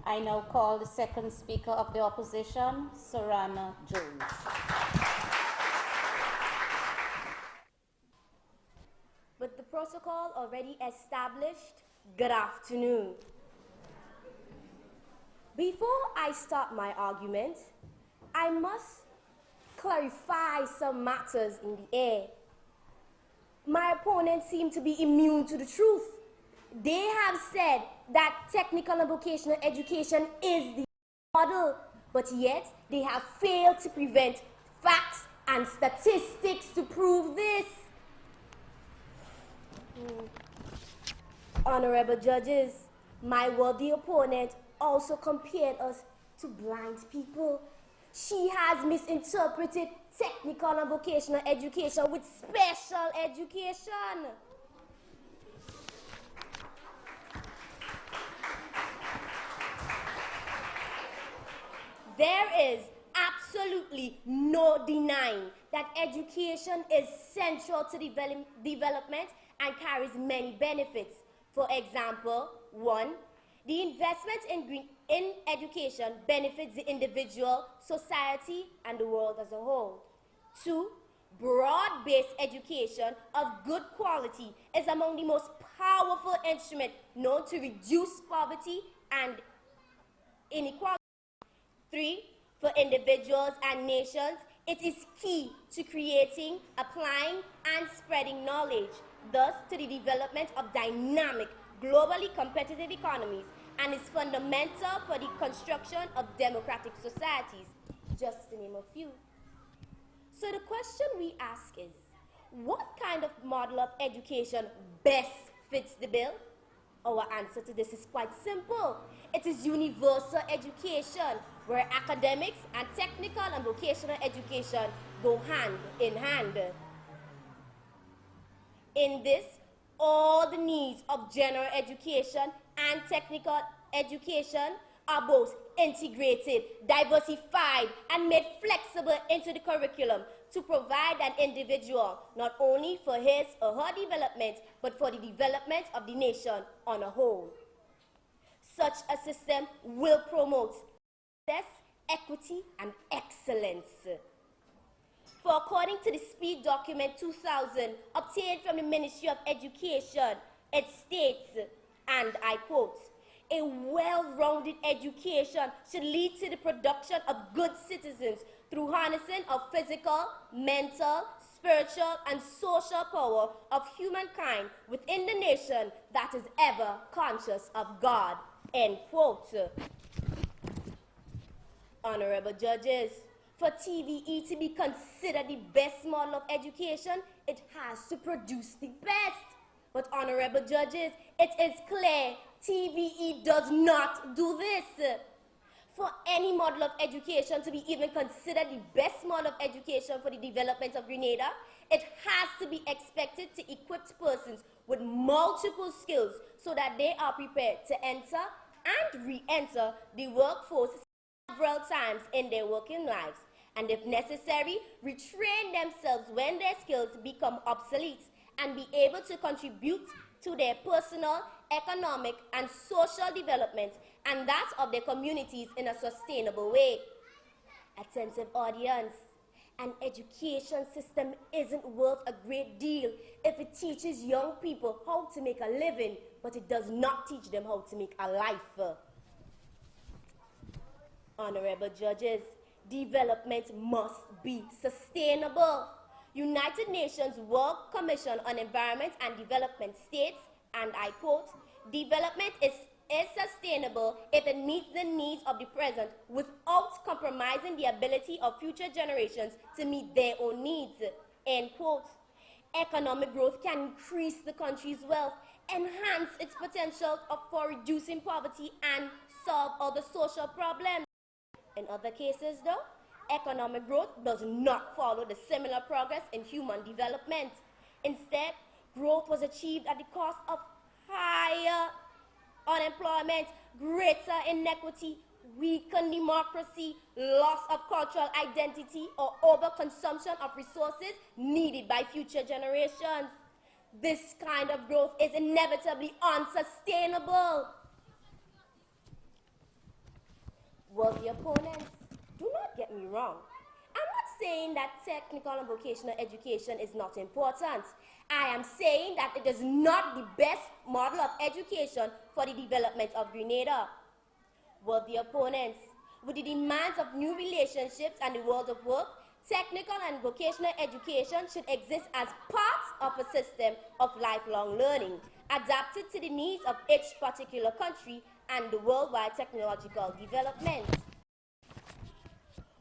I now call the second speaker of the opposition, Sarana Jones. With the protocol already established, good afternoon. Before I start my argument, I must clarify some matters in the air. My opponents seem to be immune to the truth. They have said that technical and vocational education is the model, but yet they have failed to prevent facts and statistics to prove this. Honorable judges, my worthy opponent also compared us to blind people. She has misinterpreted technical and vocational education with special education. There is absolutely no denying that education is central to development and carries many benefits. For example, 1, the investment in education benefits the individual, society, and the world as a whole. 2, broad-based education of good quality is among the most powerful instruments known to reduce poverty and inequality. 3, for individuals and nations, it is key to creating, applying, and spreading knowledge, thus to the development of dynamic, globally competitive economies, and is fundamental for the construction of democratic societies, just to name a few. So the question we ask is, what kind of model of education best fits the bill? Our answer to this is quite simple. It is universal education, where academics and technical and vocational education go hand in hand. In this, all the needs of general education and technical education are both integrated, diversified, and made flexible into the curriculum to provide an individual not only for his or her development, but for the development of the nation on a whole. Such a system will promote success, equity, and excellence. For according to the Speed Document 2000, obtained from the Ministry of Education, it states, and I quote, "A well-rounded education should lead to the production of good citizens through harnessing of physical, mental, spiritual, and social power of humankind within the nation that is ever conscious of God," end quote. Honorable judges, for TVE to be considered the best model of education, it has to produce the best. But honorable judges, it is clear TVE does not do this. For any model of education to be even considered the best model of education for the development of Grenada, it has to be expected to equip persons with multiple skills so that they are prepared to enter and re-enter the workforce several times in their working lives, and if necessary, retrain themselves when their skills become obsolete and be able to contribute to their personal, economic, and social development and that of their communities in a sustainable way. Attentive audience, an education system isn't worth a great deal if it teaches young people how to make a living, but it does not teach them how to make a life. Honorable judges, development must be sustainable. United Nations World Commission on Environment and Development states, and I quote, "Development is sustainable if it meets the needs of the present without compromising the ability of future generations to meet their own needs," end quote. Economic growth can increase the country's wealth, enhance its potential for reducing poverty, and solve other social problems. In other cases, though, economic growth does not follow the similar progress in human development. Instead, growth was achieved at the cost of higher unemployment, greater inequity, weakened democracy, loss of cultural identity, or overconsumption of resources needed by future generations. This kind of growth is inevitably unsustainable. Worthy opponents, do not get me wrong. I'm not saying that technical and vocational education is not important. I am saying that it is not the best model of education for the development of Grenada. Worthy opponents, with the demands of new relationships and the world of work, technical and vocational education should exist as part of a system of lifelong learning, adapted to the needs of each particular country and the worldwide technological development.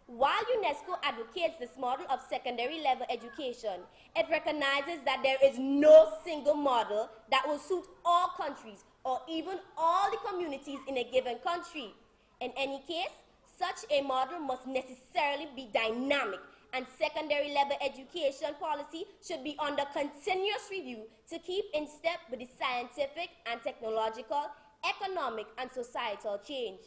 While UNESCO advocates this model of secondary level education, it recognizes that there is no single model that will suit all countries or even all the communities in a given country. In any case, such a model must necessarily be dynamic, and secondary level education policy should be under continuous review to keep in step with the scientific and technological, economic and societal change.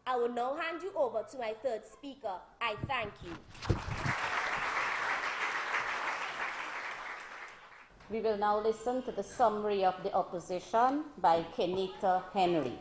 I will now hand you over to my third speaker. I thank you. We will now listen to the summary of the opposition by Kenita Henry.